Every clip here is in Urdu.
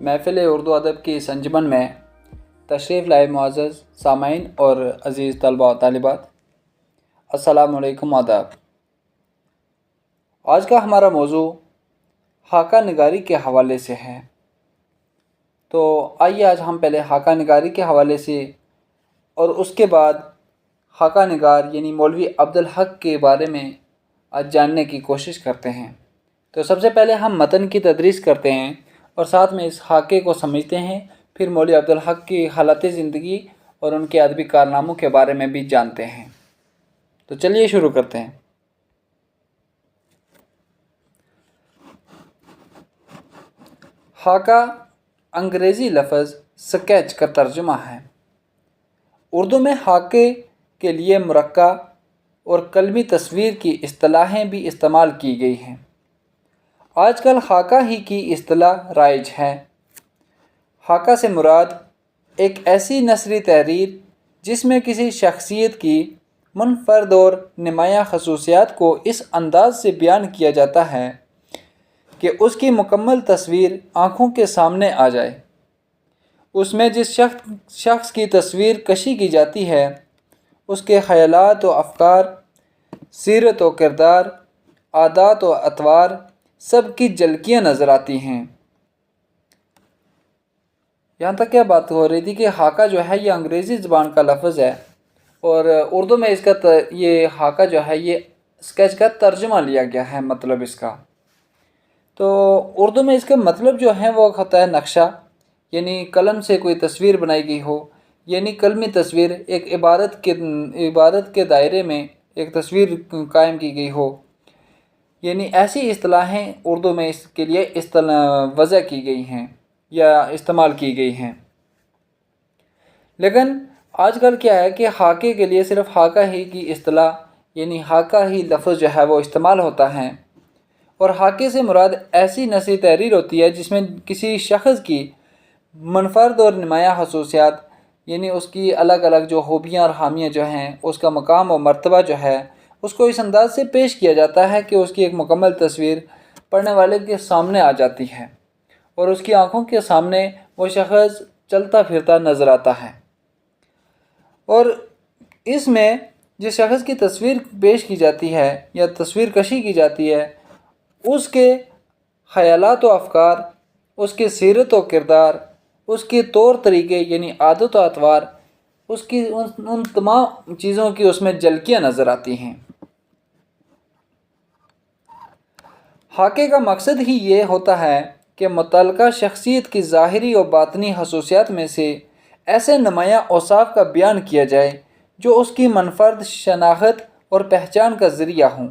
محفل اردو ادب کی اس انجمن میں تشریف لائے معزز سامعین اور عزیز طلباء و طالبات، السلام علیکم، آداب۔ آج کا ہمارا موضوع خاکہ نگاری کے حوالے سے ہے۔ تو آئیے آج ہم پہلے خاکہ نگاری کے حوالے سے اور اس کے بعد خاکہ نگار یعنی مولوی عبدالحق کے بارے میں آج جاننے کی کوشش کرتے ہیں۔ تو سب سے پہلے ہم متن کی تدریس کرتے ہیں اور ساتھ میں اس خاکے کو سمجھتے ہیں، پھر مولوی عبدالحق کی حالت زندگی اور ان کے ادبی کارناموں کے بارے میں بھی جانتے ہیں۔ تو چلیے شروع کرتے ہیں۔ خاکہ انگریزی لفظ سکیچ کا ترجمہ ہے۔ اردو میں خاکے کے لیے مرقع اور قلمی تصویر کی اصطلاحیں بھی استعمال کی گئی ہیں۔ آج کل خاکہ ہی کی اصطلاح رائج ہے۔ خاکہ سے مراد ایک ایسی نثری تحریر جس میں کسی شخصیت کی منفرد اور نمایاں خصوصیات کو اس انداز سے بیان کیا جاتا ہے کہ اس کی مکمل تصویر آنکھوں کے سامنے آ جائے۔ اس میں جس شخص کی تصویر کشی کی جاتی ہے اس کے خیالات و افکار، سیرت و کردار، عادات و اطوار سب کی جھلکیاں نظر آتی ہیں۔ یہاں تک کیا بات ہو رہی تھی کہ خاکہ جو ہے یہ انگریزی زبان کا لفظ ہے اور اردو میں اس کا یہ خاکہ جو ہے یہ اسکیچ کا ترجمہ لیا گیا ہے مطلب اس کا۔ تو اردو میں اس کا مطلب جو ہے وہ ہوتا ہے نقشہ، یعنی قلم سے کوئی تصویر بنائی گئی ہو، یعنی قلمی تصویر ایک عبارت کے دائرے میں ایک تصویر قائم کی گئی ہو، یعنی ایسی اصطلاحیں اردو میں اس کے لیے وضع کی گئی ہیں یا استعمال کی گئی ہیں۔ لیکن آج کل کیا ہے کہ خاکے کے لیے صرف خاکہ ہی کی اصطلاح یعنی خاکہ ہی لفظ جو ہے وہ استعمال ہوتا ہے، اور خاکے سے مراد ایسی نثری تحریر ہوتی ہے جس میں کسی شخص کی منفرد اور نمایاں خصوصیات یعنی اس کی الگ الگ جو خوبیاں اور خامیاں جو ہیں، اس کا مقام و مرتبہ جو ہے اس کو اس انداز سے پیش کیا جاتا ہے کہ اس کی ایک مکمل تصویر پڑھنے والے کے سامنے آ جاتی ہے اور اس کی آنکھوں کے سامنے وہ شخص چلتا پھرتا نظر آتا ہے۔ اور اس میں جس شخص کی تصویر پیش کی جاتی ہے یا تصویر کشی کی جاتی ہے اس کے خیالات و افکار، اس کی سیرت و کردار، اس کے طور طریقے یعنی عادت و اطوار، اس کی ان تمام چیزوں کی اس میں جھلکیاں نظر آتی ہیں۔ خاکے کا مقصد ہی یہ ہوتا ہے کہ متعلقہ شخصیت کی ظاہری و باطنی خصوصیات میں سے ایسے نمایاں اوصاف کا بیان کیا جائے جو اس کی منفرد شناخت اور پہچان کا ذریعہ ہوں۔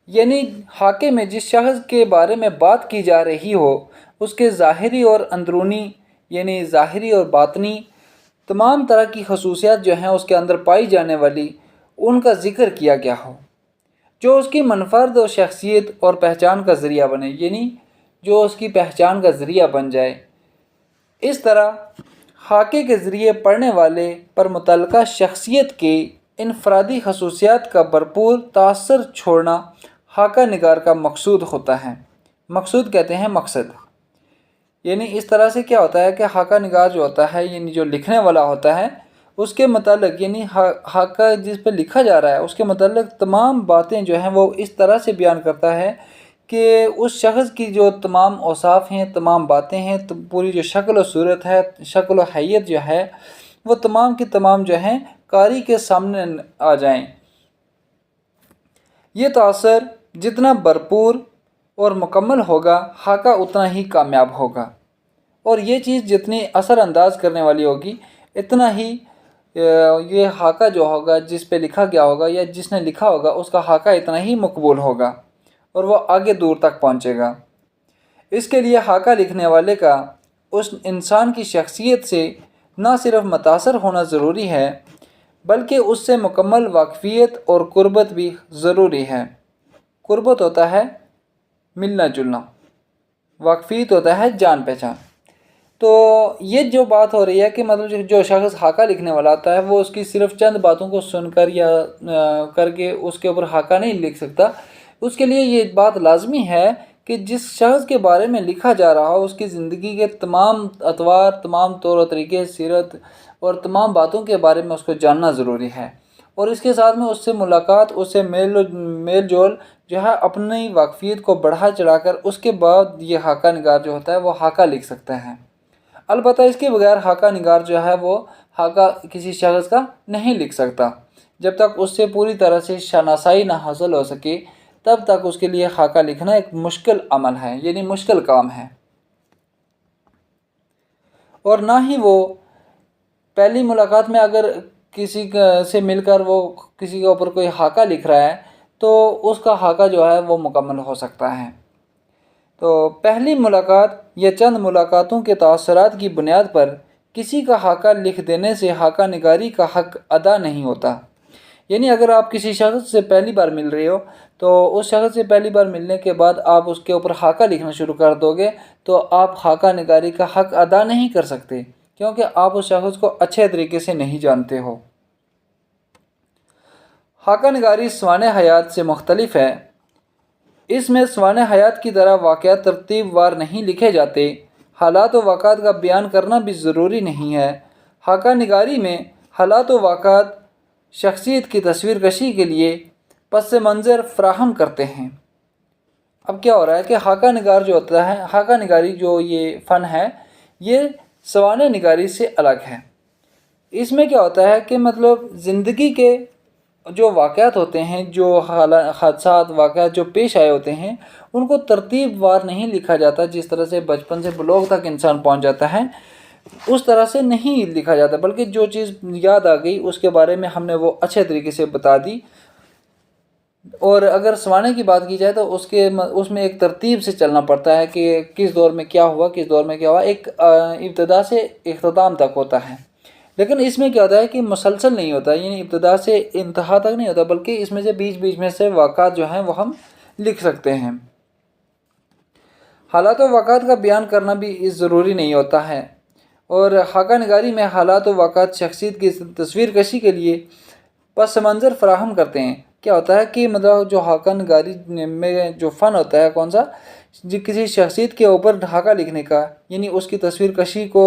یعنی خاکے میں جس شخص کے بارے میں بات کی جا رہی ہو اس کے ظاہری اور اندرونی یعنی ظاہری اور باطنی تمام طرح کی خصوصیات جو ہیں اس کے اندر پائی جانے والی ان کا ذکر کیا گیا ہو جو اس کی منفرد و شخصیت اور پہچان کا ذریعہ بنے، یعنی جو اس کی پہچان کا ذریعہ بن جائے۔ اس طرح خاکے کے ذریعے پڑھنے والے پر متعلقہ شخصیت کے انفرادی خصوصیات کا بھرپور تاثر چھوڑنا خاکہ نگار کا مقصود ہوتا ہے۔ مقصود کہتے ہیں مقصد، یعنی اس طرح سے کیا ہوتا ہے کہ خاکہ نگار جو ہوتا ہے یعنی جو لکھنے والا ہوتا ہے اس کے متعلق یعنی خاکہ جس پہ لکھا جا رہا ہے اس کے متعلق تمام باتیں جو ہیں وہ اس طرح سے بیان کرتا ہے کہ اس شخص کی جو تمام اوصاف ہیں، تمام باتیں ہیں، پوری جو شکل و صورت ہے، شکل و حیت جو ہے وہ تمام کی تمام جو ہیں قاری کے سامنے آ جائیں۔ یہ تاثر جتنا بھرپور اور مکمل ہوگا خاکہ اتنا ہی کامیاب ہوگا، اور یہ چیز جتنی اثر انداز کرنے والی ہوگی اتنا ہی یہ خاکہ جو ہوگا جس پہ لکھا گیا ہوگا یا جس نے لکھا ہوگا اس کا خاکہ اتنا ہی مقبول ہوگا اور وہ آگے دور تک پہنچے گا۔ اس کے لیے خاکہ لکھنے والے کا اس انسان کی شخصیت سے نہ صرف متاثر ہونا ضروری ہے بلکہ اس سے مکمل واقفیت اور قربت بھی ضروری ہے۔ قربت ہوتا ہے ملنا جلنا، واقفیت ہوتا ہے جان پہچان۔ تو یہ جو بات ہو رہی ہے کہ مطلب جو شخص خاکہ لکھنے والا ہوتا ہے وہ اس کی صرف چند باتوں کو سن کر یا کر کے اس کے اوپر خاکہ نہیں لکھ سکتا۔ اس کے لیے یہ بات لازمی ہے کہ جس شخص کے بارے میں لکھا جا رہا ہو اس کی زندگی کے تمام اطوار، تمام طور و طریقے، سیرت اور تمام باتوں کے بارے میں اس کو جاننا ضروری ہے، اور اس کے ساتھ میں اس سے ملاقات، اس سے میل جول جو ہے اپنی واقفیت کو بڑھا چڑھا کر اس کے بعد یہ خاکہ نگار جو ہوتا ہے وہ خاکہ لکھ سکتا ہے۔ البتہ اس کے بغیر خاکہ نگار جو ہے وہ خاکہ کسی شخص کا نہیں لکھ سکتا۔ جب تک اس سے پوری طرح سے شناسائی نہ حاصل ہو سکے تب تک اس کے لیے خاکہ لکھنا ایک مشکل عمل ہے، یعنی مشکل کام ہے، اور نہ ہی وہ پہلی ملاقات میں اگر کسی سے مل کر وہ کسی کے اوپر کوئی خاکہ لکھ رہا ہے تو اس کا خاکہ جو ہے وہ مکمل ہو سکتا ہے۔ تو پہلی ملاقات یا چند ملاقاتوں کے تاثرات کی بنیاد پر کسی کا خاکہ لکھ دینے سے خاکہ نگاری کا حق ادا نہیں ہوتا۔ یعنی اگر آپ کسی شخص سے پہلی بار مل رہے ہو تو اس شخص سے پہلی بار ملنے کے بعد آپ اس کے اوپر خاکہ لکھنا شروع کر دو گے تو آپ خاکہ نگاری کا حق ادا نہیں کر سکتے، کیونکہ آپ اس شخص کو اچھے طریقے سے نہیں جانتے ہو۔ خاکہ نگاری سوانح حیات سے مختلف ہے۔ اس میں سوانح حیات کی طرح واقعات ترتیب وار نہیں لکھے جاتے، حالات و واقعات کا بیان کرنا بھی ضروری نہیں ہے۔ خاکہ نگاری میں حالات و واقعات شخصیت کی تصویر کشی کے لیے پس منظر فراہم کرتے ہیں۔ اب کیا ہو رہا ہے کہ خاکہ نگار جو ہوتا ہے، خاکہ نگاری جو یہ فن ہے یہ سوانح نگاری سے الگ ہے۔ اس میں کیا ہوتا ہے کہ مطلب زندگی کے جو واقعات ہوتے ہیں، جو حادثات واقعات جو پیش آئے ہوتے ہیں ان کو ترتیب وار نہیں لکھا جاتا، جس طرح سے بچپن سے بلوغ تک انسان پہنچ جاتا ہے اس طرح سے نہیں لکھا جاتا، بلکہ جو چیز یاد آ گئی اس کے بارے میں ہم نے وہ اچھے طریقے سے بتا دی۔ اور اگر سوانح کی بات کی جائے تو اس میں ایک ترتیب سے چلنا پڑتا ہے کہ کس دور میں کیا ہوا، کس دور میں کیا ہوا، ایک ابتدا سے اختتام تک ہوتا ہے۔ لیکن اس میں کیا ہوتا ہے کہ مسلسل نہیں ہوتا، یعنی ابتدا سے انتہا تک نہیں ہوتا، بلکہ اس میں سے بیچ میں سے واقعات جو ہیں وہ ہم لکھ سکتے ہیں۔ حالات و واقعات کا بیان کرنا بھی ضروری نہیں ہوتا ہے، اور خاکہ نگاری میں حالات و واقعات شخصیت کی تصویر کشی کے لیے پس منظر فراہم کرتے ہیں۔ کیا ہوتا ہے کہ مطلب جو خاکہ نگاری میں جو فن ہوتا ہے کون سا، کسی شخصیت کے اوپر خاکہ لکھنے کا، یعنی اس کی تصویر کشی کو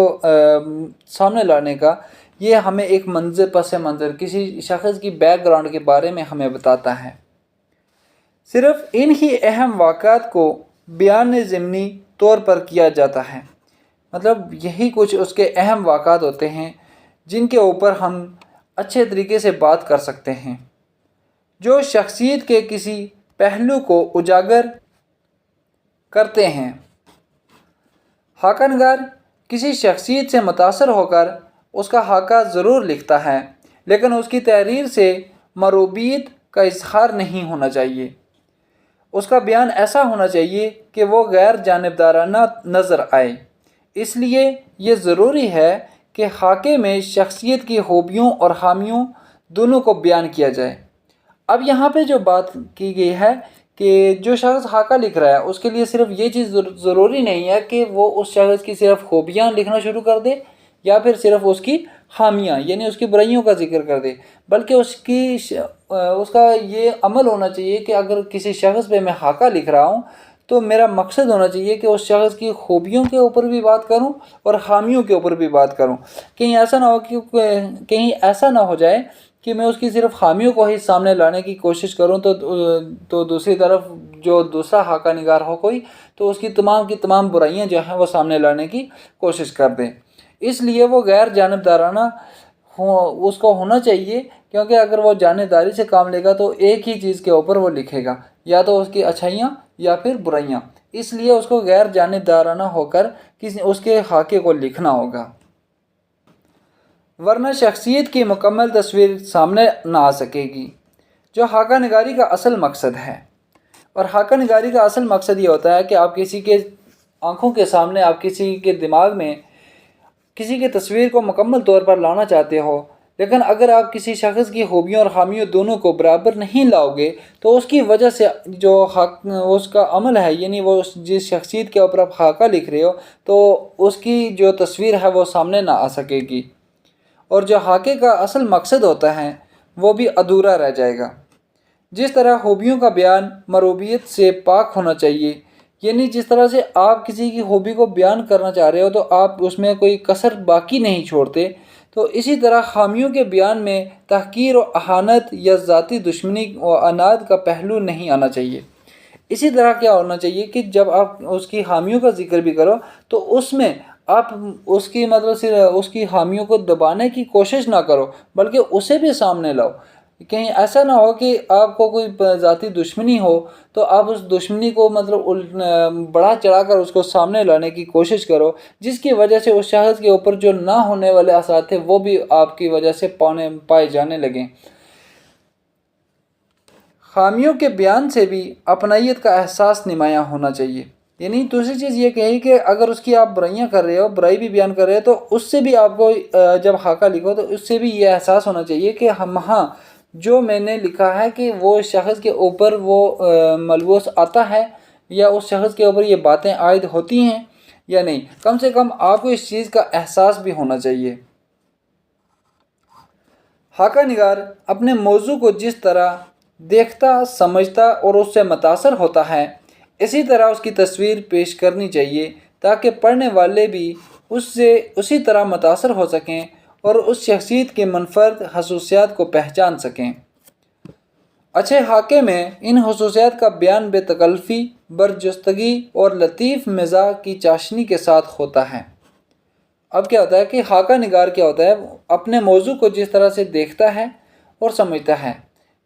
سامنے لانے کا، یہ ہمیں ایک منظر پس منظر کسی شخص کی بیک گراؤنڈ کے بارے میں ہمیں بتاتا ہے۔ صرف ان ہی اہم واقعات کو بیان ضمنی طور پر کیا جاتا ہے، مطلب یہی کچھ اس کے اہم واقعات ہوتے ہیں جن کے اوپر ہم اچھے طریقے سے بات کر سکتے ہیں، جو شخصیت کے کسی پہلو کو اجاگر کرتے ہیں۔ خاکہ نگار کسی شخصیت سے متاثر ہو کر اس کا خاکہ ضرور لکھتا ہے، لیکن اس کی تحریر سے مربوبیت کا اظہار نہیں ہونا چاہیے۔ اس کا بیان ایسا ہونا چاہیے کہ وہ غیر جانبدارانہ نظر آئے۔ اس لیے یہ ضروری ہے کہ خاکے میں شخصیت کی خوبیوں اور خامیوں دونوں کو بیان کیا جائے۔ اب یہاں پہ جو بات کی گئی ہے کہ جو شخص خاکہ لکھ رہا ہے اس کے لیے صرف یہ چیز ضروری نہیں ہے کہ وہ اس شخص کی صرف خوبیاں لکھنا شروع کر دے یا پھر صرف اس کی خامیاں یعنی اس کی برائیوں کا ذکر کر دے، بلکہ اس کا یہ عمل ہونا چاہیے کہ اگر کسی شخص پہ میں خاکہ لکھ رہا ہوں تو میرا مقصد ہونا چاہیے کہ اس شخص کی خوبیوں کے اوپر بھی بات کروں اور خامیوں کے اوپر بھی بات کروں۔ کہیں ایسا نہ ہو جائے کہ میں اس کی صرف خامیوں کو ہی سامنے لانے کی کوشش کروں تو دوسری طرف جو دوسرا خاکہ نگار ہو کوئی تو اس کی تمام برائیاں جو ہیں وہ سامنے لانے کی کوشش کر دیں۔ اس لیے وہ غیر جانبدارانہ اس کو ہونا چاہیے، کیونکہ اگر وہ جانبداری سے کام لے گا تو ایک ہی چیز کے اوپر وہ لکھے گا، یا تو اس کی اچھائیاں یا پھر برائیاں، اس لیے اس کو غیر جانبدارانہ ہو کر اس کے خاکے کو لکھنا ہوگا، ورنہ شخصیت کی مکمل تصویر سامنے نہ آ سکے گی، جو خاکہ نگاری کا اصل مقصد ہے۔ اور خاکہ نگاری کا اصل مقصد یہ ہوتا ہے کہ آپ کسی کے آنکھوں کے سامنے، آپ کسی کے دماغ میں کسی کی تصویر کو مکمل طور پر لانا چاہتے ہو، لیکن اگر آپ کسی شخص کی خوبیوں اور خامیوں دونوں کو برابر نہیں لاؤ گے تو اس کی وجہ سے جو اس کا عمل ہے، یعنی وہ جس شخصیت کے اوپر آپ خاکہ لکھ رہے ہو تو اس کی جو تصویر ہے وہ سامنے نہ آ سکے گی، اور جو خاکے کا اصل مقصد ہوتا ہے وہ بھی ادھورا رہ جائے گا۔ جس طرح خوبیوں کا بیان مربوبیت سے پاک ہونا چاہیے، یعنی جس طرح سے آپ کسی کی خوبی کو بیان کرنا چاہ رہے ہو تو آپ اس میں کوئی کسر باقی نہیں چھوڑتے، تو اسی طرح خامیوں کے بیان میں تحقیر و اہانت یا ذاتی دشمنی و عناد کا پہلو نہیں آنا چاہیے۔ اسی طرح کیا ہونا چاہیے کہ جب آپ اس کی خامیوں کا ذکر بھی کرو تو اس میں آپ اس کی مطلب صرف اس کی خامیوں کو دبانے کی کوشش نہ کرو، بلکہ اسے بھی سامنے لاؤ۔ کہیں ایسا نہ ہو کہ آپ کو کوئی ذاتی دشمنی ہو تو آپ اس دشمنی کو مطلب بڑھا چڑھا کر اس کو سامنے لانے کی کوشش کرو، جس کی وجہ سے اس شخص کے اوپر جو نہ ہونے والے اثرات تھے وہ بھی آپ کی وجہ سے پائے جانے لگیں۔ خامیوں کے بیان سے بھی اپنائیت کا احساس نمایاں ہونا چاہیے۔ یعنی دوسری چیز یہ کہی کہ اگر اس کی آپ برائیاں کر رہے ہو، برائی بھی بیان کر رہے ہو، تو اس سے بھی آپ کو جب خاکہ لکھو تو اس سے بھی یہ احساس ہونا چاہیے کہ ہاں جو میں نے لکھا ہے کہ وہ شخص کے اوپر وہ ملبوس آتا ہے، یا اس شخص کے اوپر یہ باتیں عائد ہوتی ہیں یا نہیں۔ کم سے کم آپ کو اس چیز کا احساس بھی ہونا چاہیے۔ خاکہ نگار اپنے موضوع کو جس طرح دیکھتا، سمجھتا اور اس سے متاثر ہوتا ہے، اسی طرح اس کی تصویر پیش کرنی چاہیے تاکہ پڑھنے والے بھی اس سے اسی طرح متاثر ہو سکیں اور اس شخصیت کے منفرد خصوصیات کو پہچان سکیں۔ اچھے خاکے میں ان خصوصیات کا بیان بے تکلفی، برجستگی اور لطیف مزاح کی چاشنی کے ساتھ ہوتا ہے۔ اب کیا ہوتا ہے کہ خاکہ نگار کیا ہوتا ہے، اپنے موضوع کو جس طرح سے دیکھتا ہے اور سمجھتا ہے،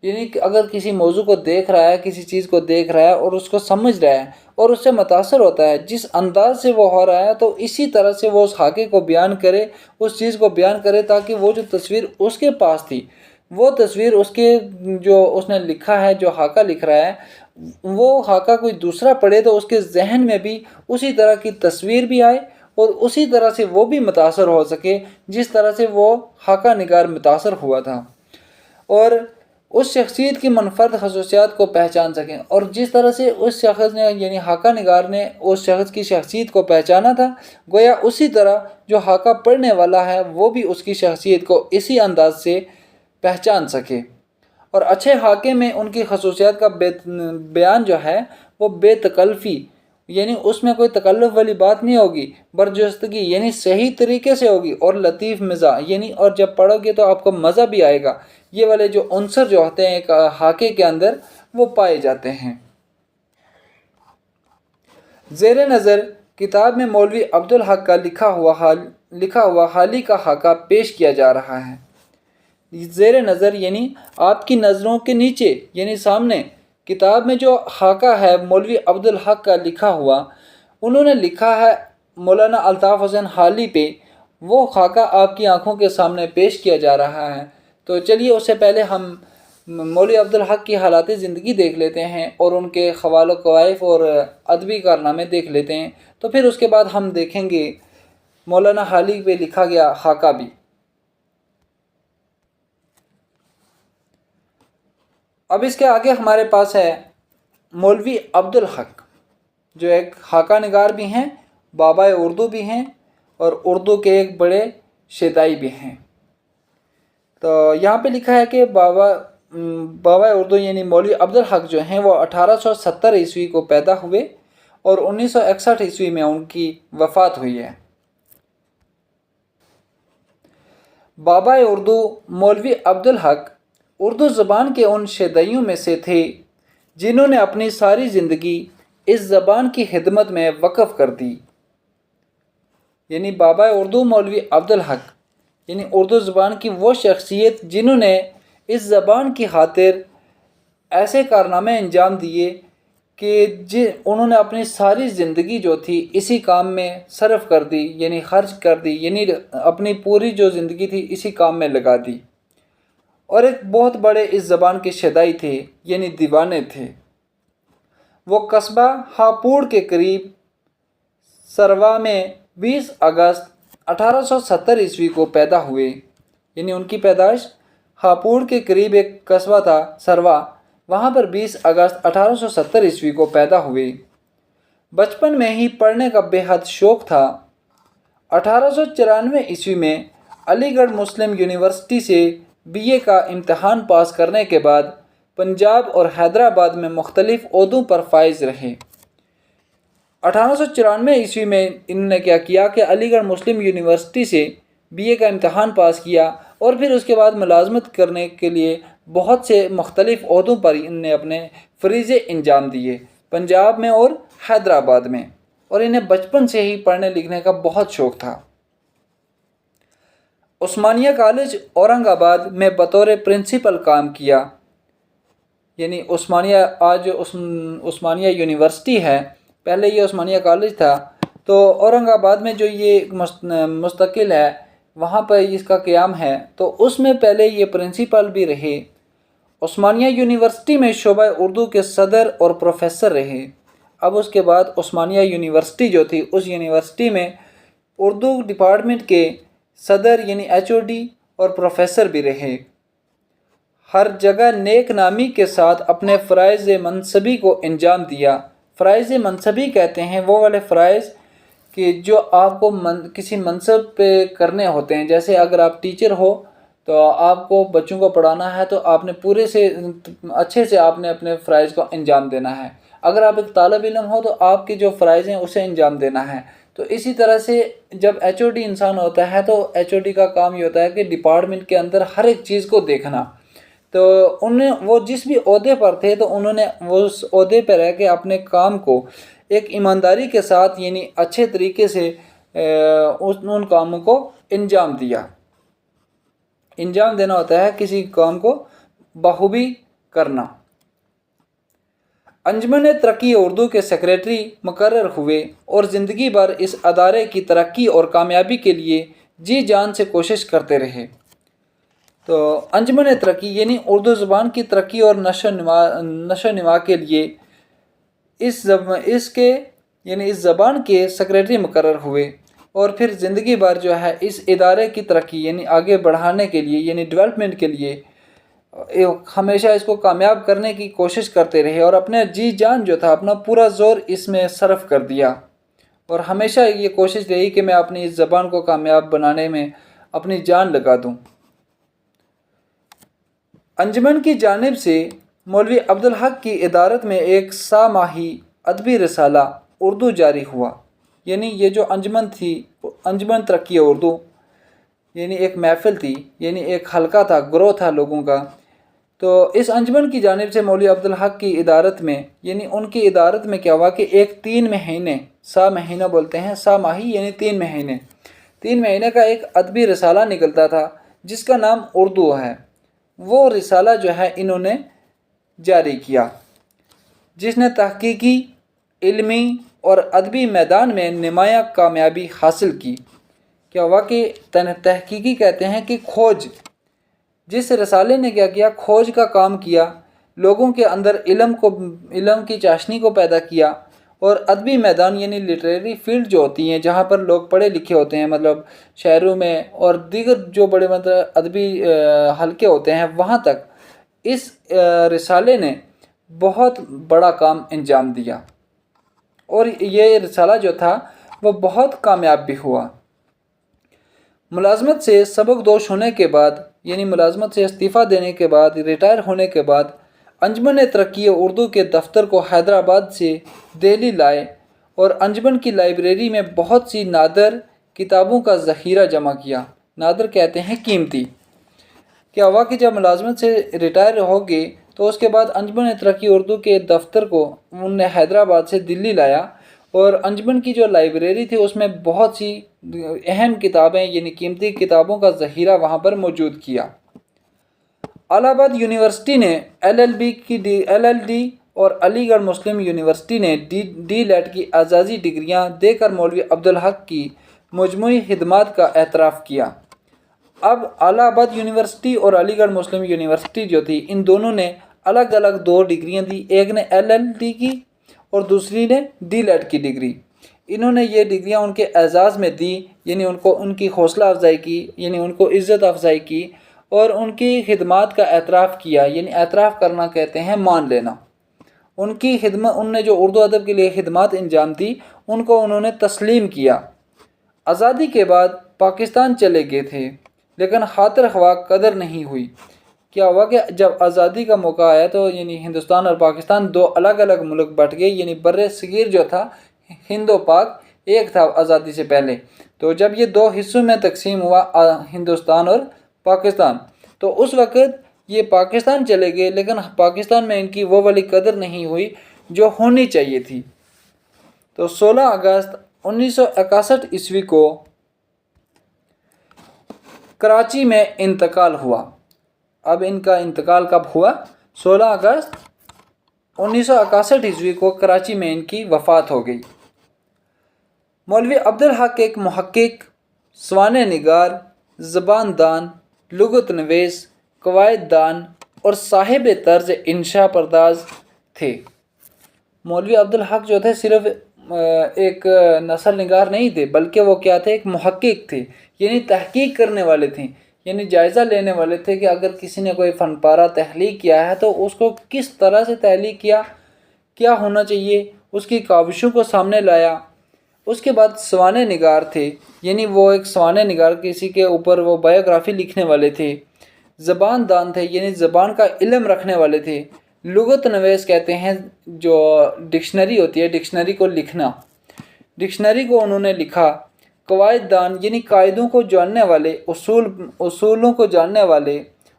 یعنی کہ اگر کسی موضوع کو دیکھ رہا ہے، کسی چیز کو دیکھ رہا ہے اور اس کو سمجھ رہا ہے اور اس سے متاثر ہوتا ہے، جس انداز سے وہ ہو رہا ہے تو اسی طرح سے وہ اس خاکے کو بیان کرے، اس چیز کو بیان کرے، تاکہ وہ جو تصویر اس کے پاس تھی، وہ تصویر اس کے جو اس نے لکھا ہے، جو خاکہ لکھ رہا ہے، وہ خاکہ کوئی دوسرا پڑھے تو اس کے ذہن میں بھی اسی طرح کی تصویر بھی آئے اور اسی طرح سے وہ بھی متاثر ہو سکے جس طرح سے وہ خاکہ نگار متاثر ہوا تھا، اور اس شخصیت کی منفرد خصوصیات کو پہچان سکیں۔ اور جس طرح سے اس شخص نے یعنی خاکہ نگار نے اس شخص کی شخصیت کو پہچانا تھا، گویا اسی طرح جو خاکہ پڑھنے والا ہے وہ بھی اس کی شخصیت کو اسی انداز سے پہچان سکے۔ اور اچھے خاکے میں ان کی خصوصیات کا بیان جو ہے وہ بے تکلفی، یعنی اس میں کوئی تکلف والی بات نہیں ہوگی، برجستگی یعنی صحیح طریقے سے ہوگی، اور لطیف مزاح یعنی اور جب پڑھو گے تو آپ کو مزہ بھی آئے گا۔ یہ والے جو عنصر جو ہوتے ہیں ایک خاکے کے اندر وہ پائے جاتے ہیں۔ زیر نظر کتاب میں مولوی عبدالحق کا لکھا ہوا حالی کا خاکہ پیش کیا جا رہا ہے۔ زیر نظر یعنی آپ کی نظروں کے نیچے، یعنی سامنے کتاب میں جو خاکہ ہے مولوی عبدالحق کا لکھا ہوا، انہوں نے لکھا ہے مولانا الطاف حسین حالی پہ، وہ خاکہ آپ کی آنکھوں کے سامنے پیش کیا جا رہا ہے۔ تو چلیے اس سے پہلے ہم مولوی عبدالحق کی حالات زندگی دیکھ لیتے ہیں اور ان کے خوال و کوائف اور ادبی کارنامے دیکھ لیتے ہیں، تو پھر اس کے بعد ہم دیکھیں گے مولانا حالی پہ لکھا گیا خاکہ بھی۔ اب اس کے آگے ہمارے پاس ہے مولوی عبدالحق، جو ایک خاکہ نگار بھی ہیں، بابا اردو بھی ہیں، اور اردو کے ایک بڑے شیدائی بھی ہیں۔ تو یہاں پہ لکھا ہے کہ بابا اردو یعنی مولوی عبدالحق جو ہیں وہ 1870 عیسوی کو پیدا ہوئے اور 1961 عیسوی میں ان کی وفات ہوئی ہے۔ بابا اردو مولوی عبدالحق اردو زبان کے ان شیدائیوں میں سے تھے جنہوں نے اپنی ساری زندگی اس زبان کی خدمت میں وقف کر دی۔ یعنی بابا اردو مولوی عبدالحق یعنی اردو زبان کی وہ شخصیت جنہوں نے اس زبان کی خاطر ایسے کارنامے انجام دیے کہ انہوں نے اپنی ساری زندگی جو تھی اسی کام میں صرف کر دی، یعنی خرچ کر دی، یعنی اپنی پوری جو زندگی تھی اسی کام میں لگا دی، اور ایک بہت بڑے اس زبان کے شیدائی تھے، یعنی دیوانے تھے۔ وہ قصبہ ہاپوڑ کے قریب سروا میں 20 اگست 1870 عیسوی کو پیدا ہوئے، یعنی ان کی پیدائش ہاپوڑ کے قریب ایک قصبہ تھا سروا، وہاں پر 20 اگست 1870 عیسوی کو پیدا ہوئے۔ بچپن میں ہی پڑھنے کا بے حد شوق تھا۔ 1894 عیسوی میں علی گڑھ مسلم یونیورسٹی سے BA کا امتحان پاس کرنے کے بعد پنجاب اور حیدرآباد میں مختلف عہدوں پر فائز رہے۔ 1894 میں انہوں نے کیا کیا کہ علی گڑھ مسلم یونیورسٹی سے BA کا امتحان پاس کیا، اور پھر اس کے بعد ملازمت کرنے کے لیے بہت سے مختلف عہدوں پر انہوں نے اپنے فریضے انجام دیے، پنجاب میں اور حیدرآباد میں، اور انہیں بچپن سے ہی پڑھنے لکھنے کا بہت شوق تھا۔ عثمانیہ کالج اورنگ آباد میں بطور پرنسپل کام کیا، یعنی عثمانیہ آج عثمانیہ یونیورسٹی ہے، پہلے یہ عثمانیہ کالج تھا، تو اورنگ آباد میں جو یہ مستقل ہے وہاں پہ اس کا قیام ہے، تو اس میں پہلے یہ پرنسپل بھی رہے۔ عثمانیہ یونیورسٹی میں شعبہ اردو کے صدر اور پروفیسر رہے۔ اب اس کے بعد عثمانیہ یونیورسٹی جو تھی، اس یونیورسٹی میں اردو ڈپارٹمنٹ کے صدر یعنی HOD اور پروفیسر بھی رہے۔ ہر جگہ نیک نامی کے ساتھ اپنے فرائض منصبی کو انجام دیا۔ فرائض منصبی کہتے ہیں وہ والے فرائض کہ جو آپ کو کسی منصب پہ کرنے ہوتے ہیں، جیسے اگر آپ ٹیچر ہو تو آپ کو بچوں کو پڑھانا ہے تو آپ نے پورے سے اچھے سے آپ نے اپنے فرائض کو انجام دینا ہے۔ اگر آپ ایک طالب علم ہو تو آپ کے جو فرائض ہیں اسے انجام دینا ہے۔ تو اسی طرح سے جب HOD انسان ہوتا ہے تو HOD کا کام یہ ہوتا ہے کہ ڈپارٹمنٹ کے اندر ہر ایک چیز کو دیکھنا۔ تو وہ جس بھی عہدے پر تھے تو انہوں نے اس عہدے پہ رہ کے اپنے کام کو ایک ایمانداری کے ساتھ یعنی اچھے طریقے سے ان کاموں کو انجام دیا۔ انجام دینا ہوتا ہے کسی کام کو بخوبی کرنا۔ انجمن ترقی اردو کے سیکریٹری مقرر ہوئے اور زندگی بھر اس ادارے کی ترقی اور کامیابی کے لیے جی جان سے کوشش کرتے رہے۔ تو انجمن ترقی یعنی اردو زبان کی ترقی اور نشو و نما کے لیے اس زبان کے سیکریٹری مقرر ہوئے، اور پھر زندگی بھر جو ہے اس ادارے کی ترقی یعنی آگے بڑھانے کے لیے یعنی ڈیولپمنٹ کے لیے ہمیشہ اس کو کامیاب کرنے کی کوشش کرتے رہے، اور اپنے جی جان جو تھا اپنا پورا زور اس میں صرف کر دیا، اور ہمیشہ یہ کوشش رہی کہ میں اپنی اس زبان کو کامیاب بنانے میں اپنی جان لگا دوں۔ انجمن کی جانب سے مولوی عبدالحق کی ادارت میں ایک 100 ماہی ادبی رسالہ اردو جاری ہوا۔ یعنی یہ جو انجمن تھی، انجمن ترقی اردو، یعنی ایک محفل تھی، یعنی ایک حلقہ تھا، گروہ تھا لوگوں کا۔ تو اس انجمن کی جانب سے مولوی عبدالحق کی ادارت میں یعنی ان کی ادارت میں کیا ہوا کہ ایک 3 مہینے 100 مہینہ بولتے ہیں، 100 ماہی یعنی 3 مہینے، 3 مہینے کا ایک ادبی رسالہ نکلتا تھا جس کا نام اردو ہے۔ وہ رسالہ جو ہے انہوں نے جاری کیا، جس نے تحقیقی، علمی اور ادبی میدان میں نمایاں کامیابی حاصل کی۔ کیا ہوا کہ تحقیقی کہتے ہیں کہ کھوج، جس رسالے نے کیا کیا، کھوج کا کام کیا، لوگوں کے اندر علم کی چاشنی کو پیدا کیا، اور ادبی میدان یعنی لٹریری فیلڈ جو ہوتی ہیں جہاں پر لوگ پڑھے لکھے ہوتے ہیں، مطلب شہروں میں اور دیگر جو بڑے مطلب ادبی حلقے ہوتے ہیں، وہاں تک اس رسالے نے بہت بڑا کام انجام دیا، اور یہ رسالہ جو تھا وہ بہت کامیاب بھی ہوا۔ ملازمت سے سبق دوش ہونے کے بعد یعنی ملازمت سے استعفیٰ دینے کے بعد، ریٹائر ہونے کے بعد، انجمن ترقی اردو کے دفتر کو حیدرآباد سے دہلی لائے، اور انجمن کی لائبریری میں بہت سی نادر کتابوں کا ذخیرہ جمع کیا۔ نادر کہتے ہیں قیمتی۔ کیا ہوا کہ جب ملازمت سے ریٹائر ہو گئے تو اس کے بعد انجمن ترقی اردو کے دفتر کو انہوں نے حیدرآباد سے دلی لایا، اور انجمن کی جو لائبریری تھی اس میں بہت سی اہم کتابیں یعنی قیمتی کتابوں کا ذخیرہ وہاں پر موجود کیا۔ الہ آباد یونیورسٹی نے LLD اور علی گڑھ مسلم یونیورسٹی نے D.Litt کی اعزازی ڈگریاں دے کر مولوی عبدالحق کی مجموعی خدمات کا اعتراف کیا۔ اب الہ آباد یونیورسٹی اور علی گڑھ مسلم یونیورسٹی جو تھی، ان دونوں نے الگ الگ 2 ڈگریاں دی، ایک نے LLD کی اور دوسری نے D.Litt کی ڈگری۔ انہوں نے یہ ڈگریاں ان کے اعزاز میں دی، یعنی ان کی حوصلہ افزائی کی، یعنی ان کو عزت افزائی کی، اور ان کی خدمات کا اعتراف کیا، یعنی اعتراف کرنا کہتے ہیں مان لینا۔ ان کی خدمت، ان نے جو اردو ادب کے لیے خدمات انجام دی ان کو انہوں نے تسلیم کیا۔ آزادی کے بعد پاکستان چلے گئے تھے لیکن خاطر خواہ قدر نہیں ہوئی۔ کیا ہوا کہ جب آزادی کا موقع آیا تو یعنی ہندوستان اور پاکستان 2 الگ الگ ملک بٹ گئے، یعنی بر صغیر جو تھا ہند و پاک ایک تھا آزادی سے پہلے۔ تو جب یہ دو حصوں میں تقسیم ہوا ہندوستان اور پاکستان، تو اس وقت یہ پاکستان چلے گئے، لیکن پاکستان میں ان کی وہ والی قدر نہیں ہوئی جو ہونی چاہیے تھی۔ تو 16 اگست 1961 عیسوی کو کراچی میں انتقال ہوا۔ اب ان کا انتقال کب ہوا؟ 16 اگست 1961 عیسوی کو کراچی میں ان کی وفات ہو گئی۔ مولوی عبدالحق ایک محقق، سوانح نگار، زبان دان، لغت نویس، قواعد دان اور صاحب طرز انشاء پرداز تھے۔ مولوی عبدالحق جو تھے صرف ایک نثر نگار نہیں تھے، بلکہ وہ کیا تھے؟ ایک محقق تھے، یعنی تحقیق کرنے والے تھے، یعنی جائزہ لینے والے تھے کہ اگر کسی نے کوئی فن پارہ تخلیق کیا ہے تو اس کو کس طرح سے تخلیق کیا، کیا ہونا چاہیے، اس کی کاوشوں کو سامنے لایا۔ اس کے بعد سوانح نگار تھے، یعنی وہ ایک سوانح نگار، کسی کے اوپر وہ بایوگرافی لکھنے والے تھے۔ زبان دان تھے، یعنی زبان کا علم رکھنے والے تھے۔ لغت نویس کہتے ہیں جو ڈکشنری ہوتی ہے، ڈکشنری کو لکھنا، ڈکشنری کو انہوں نے لکھا۔ قواعد دان یعنی قاعدوں کو جاننے والے، اصولوں کو جاننے والے،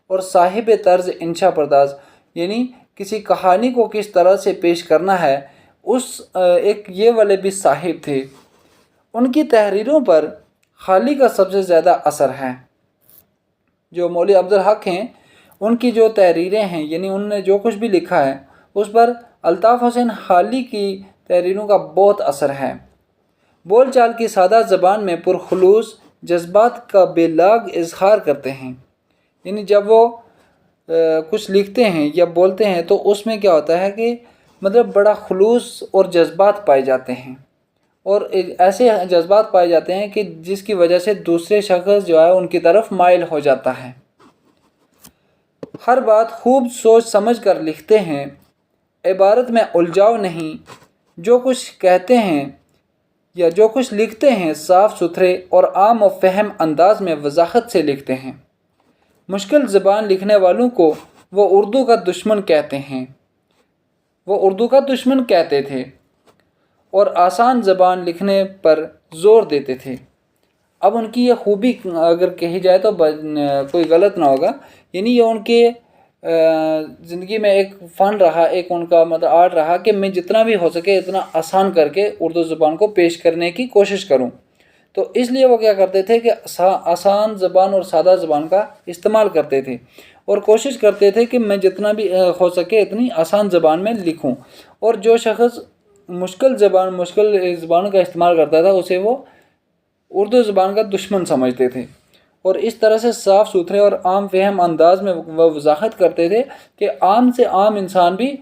اور صاحب طرز انشاء پرداز یعنی کسی کہانی کو کس طرح سے پیش کرنا ہے، اس ایک یہ والے بھی صاحب تھے۔ ان کی تحریروں پر خالی کا سب سے زیادہ اثر ہے۔ جو مولوی عبدالحق ہیں، ان کی جو تحریریں ہیں، یعنی انہوں نے جو کچھ بھی لکھا ہے اس پر الطاف حسین خالی کی تحریروں کا بہت اثر ہے۔ بول چال کی سادہ زبان میں پرخلوص جذبات کا بے لاگ اظہار کرتے ہیں، یعنی جب وہ کچھ لکھتے ہیں یا بولتے ہیں تو اس میں کیا ہوتا ہے کہ مطلب بڑا خلوص اور جذبات پائے جاتے ہیں، اور ایسے جذبات پائے جاتے ہیں کہ جس کی وجہ سے دوسرے شخص جو ہے ان کی طرف مائل ہو جاتا ہے۔ ہر بات خوب سوچ سمجھ کر لکھتے ہیں، عبارت میں الجھاؤ نہیں، جو کچھ کہتے ہیں یا جو کچھ لکھتے ہیں صاف ستھرے اور عام و فہم انداز میں وضاحت سے لکھتے ہیں۔ مشکل زبان لکھنے والوں کو وہ اردو کا دشمن کہتے ہیں، وہ اردو کا دشمن کہتے تھے، اور آسان زبان لکھنے پر زور دیتے تھے۔ اب ان کی یہ خوبی اگر کہی جائے تو کوئی غلط نہ ہوگا، یعنی یہ ان کے زندگی میں ایک فن رہا، ایک ان کا مطلب آرٹ رہا کہ میں جتنا بھی ہو سکے اتنا آسان کر کے اردو زبان کو پیش کرنے کی کوشش کروں۔ تو اس لیے وہ کیا کرتے تھے کہ آسان زبان اور سادہ زبان کا استعمال کرتے تھے، اور کوشش کرتے تھے کہ میں جتنا بھی ہو سکے اتنی آسان زبان میں لکھوں، اور جو شخص مشکل زبان کا استعمال کرتا تھا اسے وہ اردو زبان کا دشمن سمجھتے تھے، اور اس طرح سے صاف ستھرے اور عام فہم انداز میں وہ وضاحت کرتے تھے کہ عام سے عام انسان بھی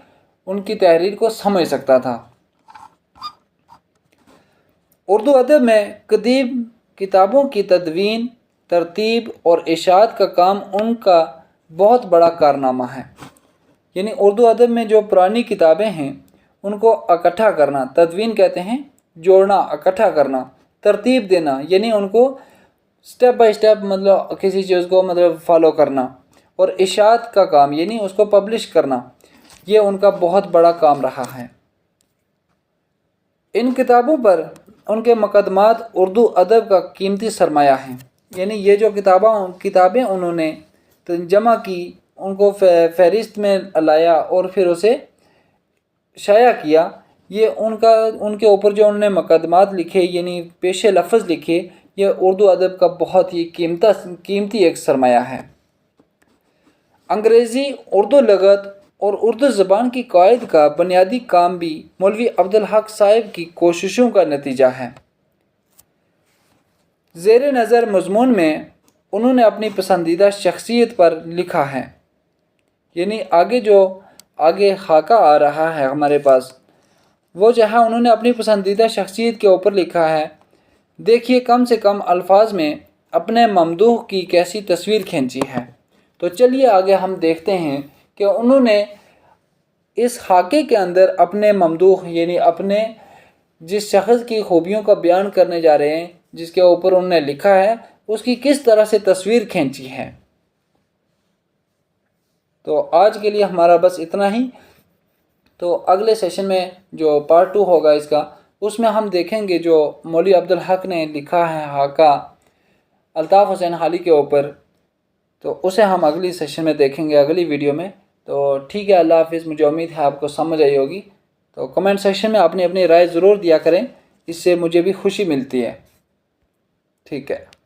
ان کی تحریر کو سمجھ سکتا تھا۔ اردو ادب میں قدیم کتابوں کی تدوین، ترتیب اور اشاعت کا کام ان کا بہت بڑا کارنامہ ہے، یعنی اردو ادب میں جو پرانی کتابیں ہیں ان کو اکٹھا کرنا، تدوین کہتے ہیں جوڑنا، اکٹھا کرنا، ترتیب دینا یعنی ان کو سٹیپ بائی سٹیپ مطلب کسی چیز کو مطلب فالو کرنا، اور اشاعت کا کام یعنی اس کو پبلش کرنا، یہ ان کا بہت بڑا کام رہا ہے۔ ان کتابوں پر ان کے مقدمات اردو ادب کا قیمتی سرمایہ ہیں، یعنی یہ جو کتابیں انہوں نے جمع کی، ان کو فہرست میں لایا اور پھر اسے شائع کیا، یہ ان کے اوپر جو انہوں نے مقدمات لکھے یعنی پیش لفظ لکھے، یہ اردو ادب کا بہت ہی قیمتی ایک سرمایہ ہے۔ انگریزی، اردو لغت اور اردو زبان کی قواعد کا بنیادی کام بھی مولوی عبدالحق صاحب کی کوششوں کا نتیجہ ہے۔ زیر نظر مضمون میں انہوں نے اپنی پسندیدہ شخصیت پر لکھا ہے، یعنی آگے خاکہ آ رہا ہے ہمارے پاس، وہ جہاں انہوں نے اپنی پسندیدہ شخصیت کے اوپر لکھا ہے، دیکھیے کم سے کم الفاظ میں اپنے ممدوح کی کیسی تصویر کھینچی ہے۔ تو چلیے آگے ہم دیکھتے ہیں کہ انہوں نے اس خاکے کے اندر اپنے ممدوح یعنی اپنے جس شخص کی خوبیوں کا بیان کرنے جا رہے ہیں، جس کے اوپر انہوں نے لکھا ہے، اس کی کس طرح سے تصویر کھینچی ہے۔ تو آج کے لیے ہمارا بس اتنا ہی، تو اگلے سیشن میں جو پارٹ 2 ہوگا اس کا، اس میں ہم دیکھیں گے جو مولوی عبدالحق نے لکھا ہے حاکہ الطاف حسین حالی کے اوپر، تو اسے ہم اگلی سیشن میں دیکھیں گے، اگلی ویڈیو میں۔ تو ٹھیک ہے، اللہ حافظ۔ مجھے امید ہے آپ کو سمجھ آئی ہوگی۔ تو کمنٹ سیکشن میں اپنی اپنی رائے ضرور دیا کریں، اس سے مجھے بھی خوشی ملتی ہے۔ ٹھیک ہے۔